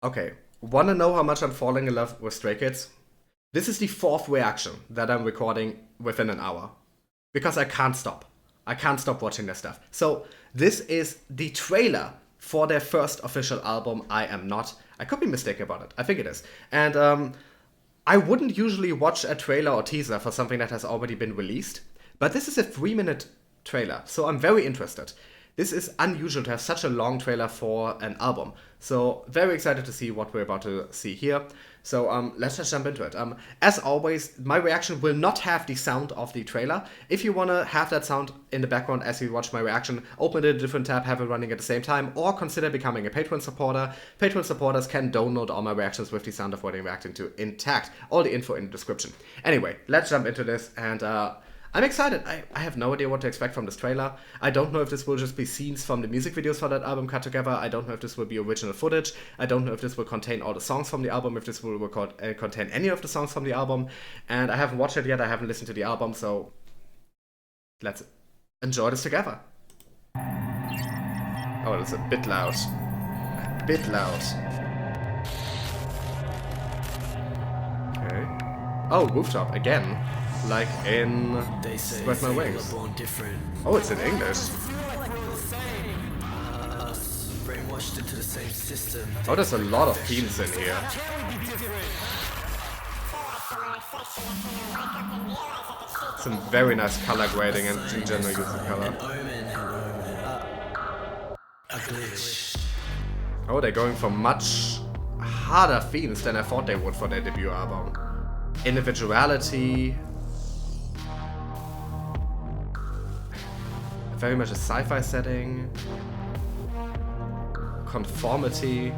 Okay, wanna know how much I'm falling in love with Stray Kids? This is the fourth reaction that I'm recording within an hour. Because I can't stop. I can't stop watching their stuff. So, this is the trailer for their first official album, I Am Not. I could be mistaken about it. I think it is. And I wouldn't usually watch a trailer or teaser for something that has already been released, but this is a 3 minute trailer, so I'm very interested. This is unusual to have such a long trailer for an album, so very excited to see what we're about to see here. So let's just jump into it. As always, my reaction will not have the sound of the trailer. If you want to have that sound in the background as you watch my reaction, open a different tab, have it running at the same time, or consider becoming a Patreon supporter. Patreon supporters can download all my reactions with the sound of what I'm reacting to intact. All the info in the description. Anyway, let's jump into this, and I'm excited. I have no idea what to expect from this trailer. I don't know if this will just be scenes from the music videos for that album cut together. I don't know if this will be original footage. I don't know if this will contain all the songs from the album, if this will contain any of the songs from the album. And I haven't watched it yet. I haven't listened to the album, so let's enjoy this together. Oh, it's a bit loud. A bit loud. Okay. Oh, Rooftop again. Like in Spread My Wings. Oh, it's in English. Oh, there's a lot of themes in here. Some very nice color grading and in general use of color. Oh, they're going for much harder themes than I thought they would for their debut album. Individuality. Very much a sci-fi setting. Conformity.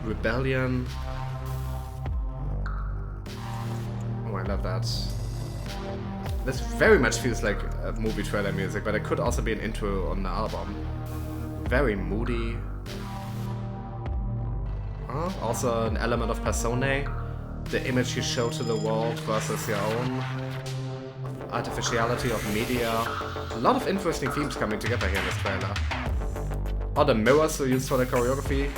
Rebellion. Oh, I love that. This very much feels like a movie trailer music, but it could also be an intro on the album. Very moody. Also an element of personae. The image you show to the world versus your own. Artificiality of media. A lot of interesting themes coming together here in this trailer. Oh, the mirrors were used for the choreography.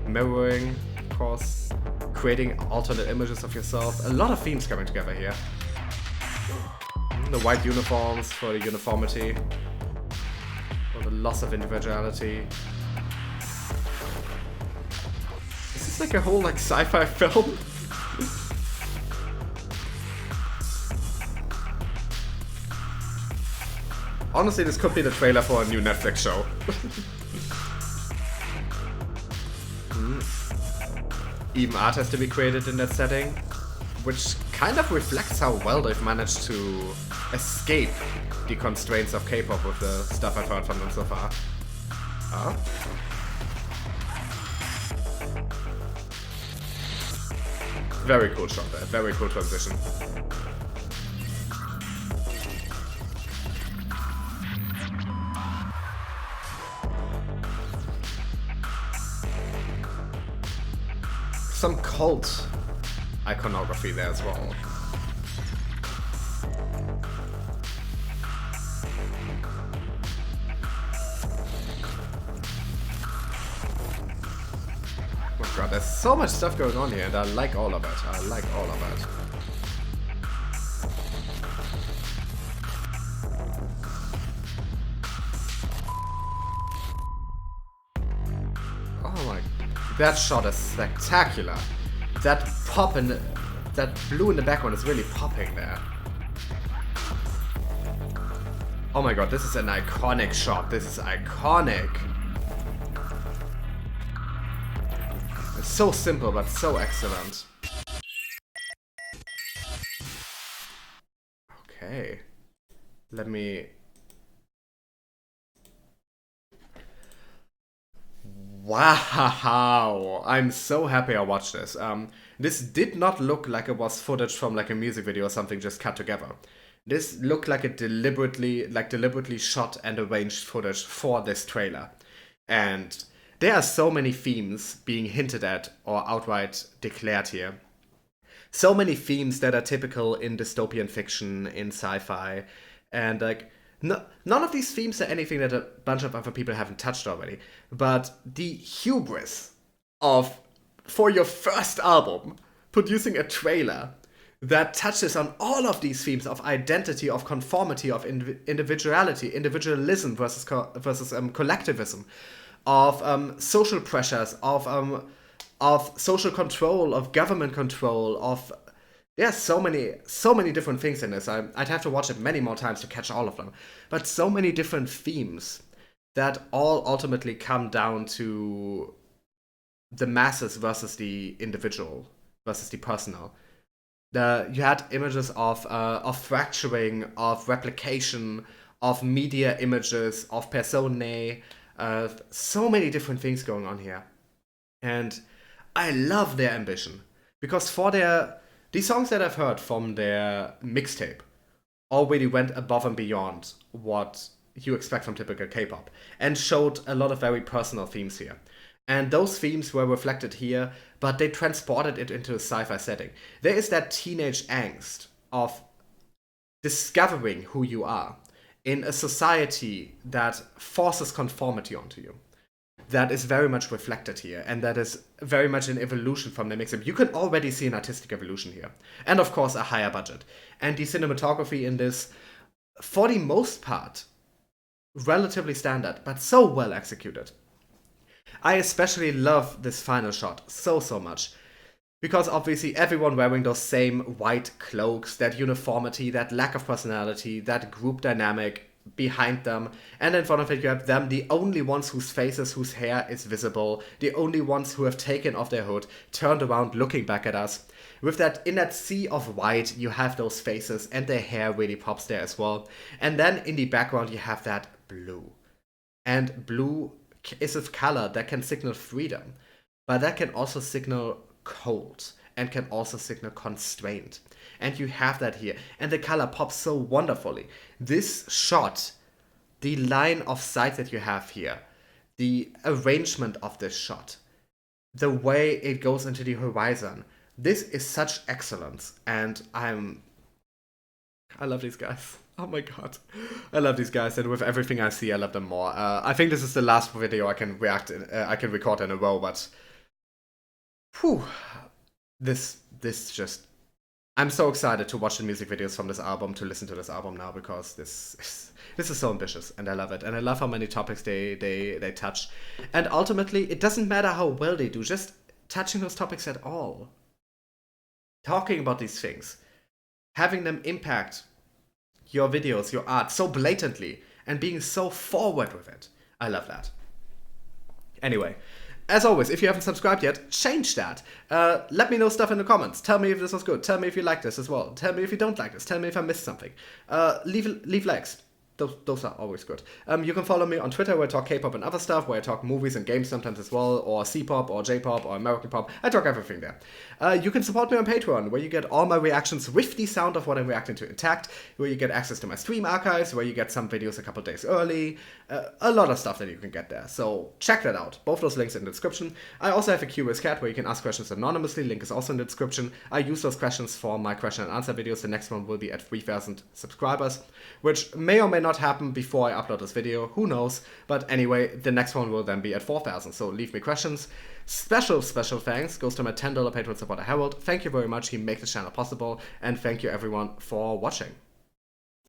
Mirroring, of course. Creating alternate images of yourself. A lot of themes coming together here. The white uniforms for the uniformity. For the loss of individuality. Is this like a whole like sci-fi film? Honestly, this could be the trailer for a new Netflix show. Even art has to be created in that setting, which kind of reflects how well they've managed to escape the constraints of K-pop with the stuff I've heard from them so far. Very cool shot there, very cool transition. Some cult iconography there as well. Oh my god, there's so much stuff going on here and I like all of it. I like all of it. Oh my, that shot is spectacular. That pop in that blue in the background is really popping there. Oh my god, this is an iconic shot. This is iconic. It's so simple but so excellent. Okay. Let me... Wow! I'm so happy I watched this. This did not look like it was footage from like a music video or something just cut together. This looked like it deliberately shot and arranged footage for this trailer. And there are so many themes being hinted at or outright declared here. So many themes that are typical in dystopian fiction, in sci-fi, and like none of these themes are anything that a bunch of other people haven't touched already. But the hubris of for your first album, producing a trailer that touches on all of these themes of identity, of conformity, of individuality, individualism versus collectivism, of social pressures, of social control, of government control, of so many different things in this. I'd have to watch it many more times to catch all of them, but so many different themes that all ultimately come down to the masses versus the individual versus the personal. You had images of fracturing, of replication, of media images, of personae, so many different things going on here. And I love their ambition, because for these songs that I've heard from their mixtape already went above and beyond what you expect from typical K-pop, and showed a lot of very personal themes here. And those themes were reflected here, but they transported it into a sci-fi setting. There is that teenage angst of discovering who you are in a society that forces conformity onto you. That is very much reflected here, and that is very much an evolution from the mix-up. You can already see an artistic evolution here. And of course, a higher budget. And the cinematography in this, for the most part, relatively standard, but so well executed. I especially love this final shot so much, because obviously everyone wearing those same white cloaks, that uniformity, that lack of personality, that group dynamic behind them, and in front of it you have them, the only ones whose faces, whose hair is visible, the only ones who have taken off their hood, turned around looking back at us. With that, in that sea of white, you have those faces, and their hair really pops there as well. And then in the background you have that blue. And blue is a color that can signal freedom, but that can also signal cold, and can also signal constraint. And you have that here, and the color pops so wonderfully. This shot, the line of sight that you have here, the arrangement of this shot, the way it goes into the horizon, this is such excellence, and I love these guys. Oh my god. I love these guys, and with everything I see, I love them more. I think this is the last video I can record in a row, but whew, this just, I'm so excited to watch the music videos from this album, to listen to this album now, because this is so ambitious, and I love it. And I love how many topics they touch. And ultimately, it doesn't matter how well they do, just touching those topics at all. Talking about these things. Having them impact your videos, your art so blatantly, and being so forward with it. I love that. Anyway, as always, if you haven't subscribed yet, change that. Let me know stuff in the comments. Tell me if this was good. Tell me if you like this as well. Tell me if you don't like this. Tell me if I missed something. Leave likes. Those are always good. You can follow me on Twitter, where I talk K-pop and other stuff, where I talk movies and games sometimes as well, or C-pop, or J-pop, or American pop. I talk everything there. You can support me on Patreon, where you get all my reactions with the sound of what I'm reacting to intact, where you get access to my stream archives, where you get some videos a couple days early, a lot of stuff that you can get there. So check that out. Both those links in the description. I also have a Curious Cat, where you can ask questions anonymously. Link is also in the description. I use those questions for my question and answer videos. The next one will be at 3,000 subscribers, which may or may not happen before I upload this video. Who knows? But anyway, the next one will then be at 4,000. So leave me questions. Special thanks goes to my $10 Patreon supporter Harold. Thank you very much. He makes the channel possible. And thank you everyone for watching.